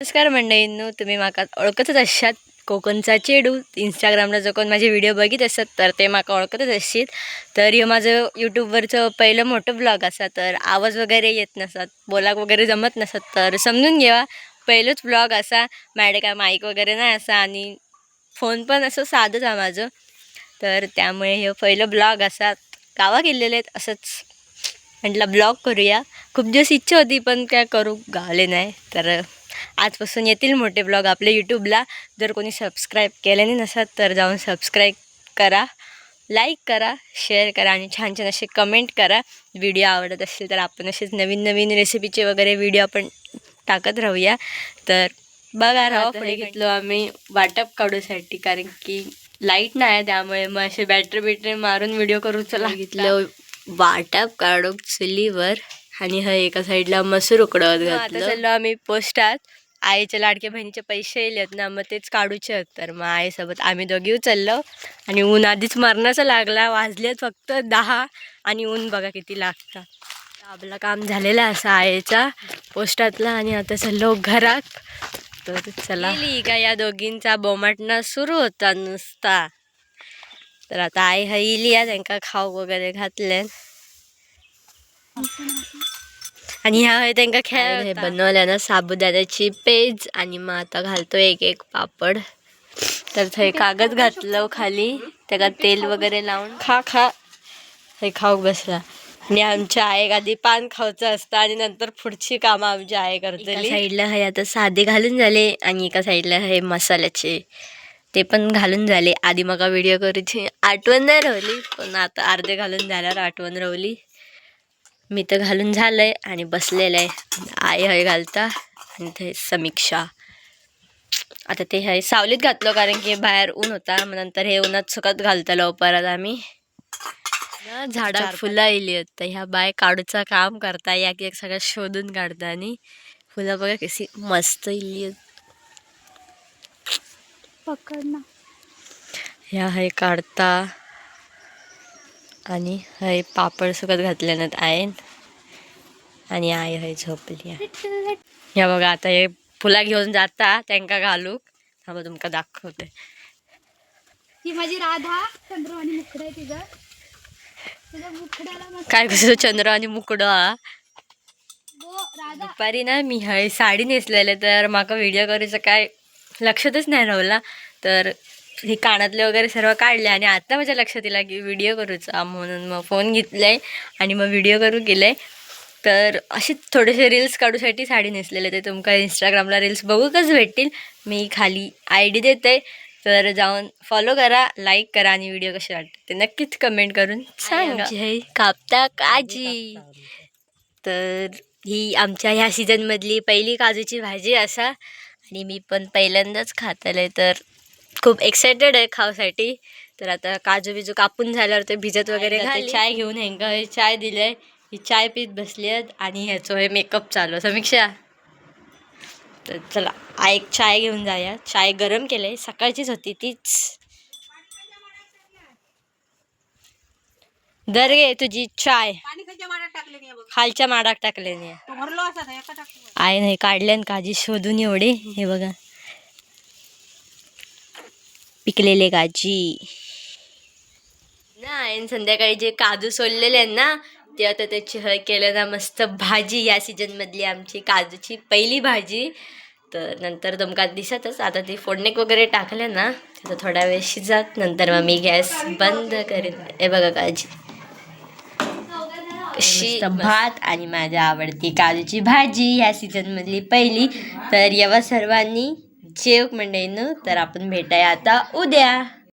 नमस्कार मंडळींनो, तुम्ही माका ओळखतच आसात कोकणचा चेडू. इंस्टाग्रामला जो कोण माझे व्हिडिओ बघित असतात तर ते माका ओळखतच असशीत. तर हे माझं यूट्यूबवरचं पहिलं मोठं ब्लॉग असा, तर आवाज वगैरे येत नसत, बोलाक वगैरे जमत नसत तर समजून घ्या. पहिलंच ब्लॉग असा, माझ्याकडे काय माईक वगैरे नाही असा आणि फोन पण असं साधंच आहे माझं. तर त्यामुळे हे पहिलं ब्लॉग असा गावा गेलेले आहेत असंच म्हटलं ब्लॉग करूया. खूप दिवस इच्छा होती पण काय करू गावले नाही. तर आजपासून येतील मोठे ब्लॉग आपल्या यूट्यूबला. जर कोणी सबस्क्राईब केल्याने नसत तर जाऊन सबस्क्राईब करा, लाईक करा, शेअर करा आणि छान छान असे कमेंट करा. व्हिडिओ आवडत असेल तर आपण असेच नवीन नवीन रेसिपीचे वगैरे व्हिडिओ आपण टाकत राहूया. तर बघा राहा. पुढे घेतलो आम्ही वाटप काढूसाठी, कारण की लाईट नाही आहे त्यामुळे मग असे बॅटरी मारून व्हिडिओ करू चला. घेतलं वाटप काढू चुलीवर आणि हा एका साईडला मसूर उकडवत घातलं. आता चाललो आम्ही पोस्टात. आईच्या लाडक्या बहिणीचे पैसे येलेत ना, मग तेच काढूचे आहेत. तर मग आईसोबत आम्ही दोघी चाललो आणि ऊन आधीच मरणाचा लागला. वाजलेत फक्त 10 आणि ऊन बघा किती लागतं. आपलं काम झालेलं असं आईचा पोस्टातला आणि आता चाललो घरात. तर चला का या दोघींचा बोमाटणं सुरू होता नुसता. तर आता आई हा इली आहे, त्यांना खाऊ वगैरे घातले आणि ह्या त्यांना खेळ बनवल्या ना साबुदाण्याची पेज. आणि मग आता घालतो एक एक पापड. तर थंय कागद घातलं खाली, त्याला तेल वगैरे लावून खा हे खाऊ बसला. आणि आमच्या आईक आधी पान खायचं असतं आणि नंतर पुढची कामं आमची आई करते. एका साईडला हे आता साधे घालून झाले आणि एका साईडला हे मसाल्याचे ते पण घालून झाले. आधी मग व्हिडिओ करूची आठवण नाही राहिली, पण आता अर्धे घालून झाल्यावर आठवण राहिली. मी तर घालून झालंय आणि बसलेलं आहे. आई हय घालता आणि ते समीक्षा. आता ते हय सावलीत घातलं कारण की बाहेर ऊन होता. मग नंतर हे उन्हात सुकत घालतलो परत आम्ही. झाडा फुलं येली होतं. ह्या बाय काढूचा काम करता, एक एक सगळं शोधून काढता आणि फुलं बघा कशी मस्त येली. पकडना ह्या हय काढता आणि हय पापड सुकत घातल्यानं आयन आणि आई हय झोपली. ह्या बघा आता हे फुला घेऊन जाता त्यांका घालूक. थांबा तुमका दाखवते. ही माझी राधा चंद्र आणि मुकुड आहे. तिचं काय कसं चंद्र आणि मुकुड. दुपारी ना मी हय साडी नेसलेले, तर माका व्हिडिओ करायचं काय लक्षातच नाही राहिला. तर हे कानातले वगैरे सर्व काढले आणि आता माझ्या लक्षात येईल की व्हिडिओ करूचा, म्हणून मग फोन घेतलाय आणि मग व्हिडिओ करू गेलाय. तर असे थोडेसे रील्स काढूसाठी साडी नेसलेले. ते तुमका इंस्टाग्रामला रील्स बघूकच भेटतील. मी खाली ID देते, तर जाऊन फॉलो करा, लाईक करा आणि व्हिडिओ कसे वाटते ते नक्कीच कमेंट करून सांगा. हे कापता काजी. तर ही आमच्या ह्या सीझनमधली पहिली काजूची भाजी असा आणि मी पण पहिल्यांदाच खातले, तर खूप एक्सायटेड आहे खाऊसाठी. तर आता काजू बिजू कापून झाल्यावर ते भिजत वगैरे घालते. चाय घेऊन हेंगा चाय दिलंय, ही चाय पीत बसली आहेत आणि ह्याचं हे मेकअप चालू आहे. समीक्षा, तर चला एक चाय घेऊन जाऊया. चाय गरम केलंय, सकाळचीच होती तीच. दर गे तुझी चाय. खालच्या माडाक टाकले नाही आहे नाही काढल्यान काजी शोधून एवढे. हे बघा पिकलेले काजी ना. संध्याकाळी जे काजू सोललेले आहेत ना, ते आता त्याची हय केलं ना मस्त भाजी. या सीझन मधली आमची काजूची पहिली भाजी. तर नंतर तुमका दिसतच. आता ती फोडणीक वगैरे टाकल्या ना, आता थोडा वेळ शिजत, नंतर मग मी गॅस बंद करेन. हे बघा काजी कशी भात आणि माझ्या आवडती काजूची भाजी या सीझन मधली पहिली. तर यावा सर्वांनी जेव मंडळीनं. तर आपण भेटाया आता उद्या.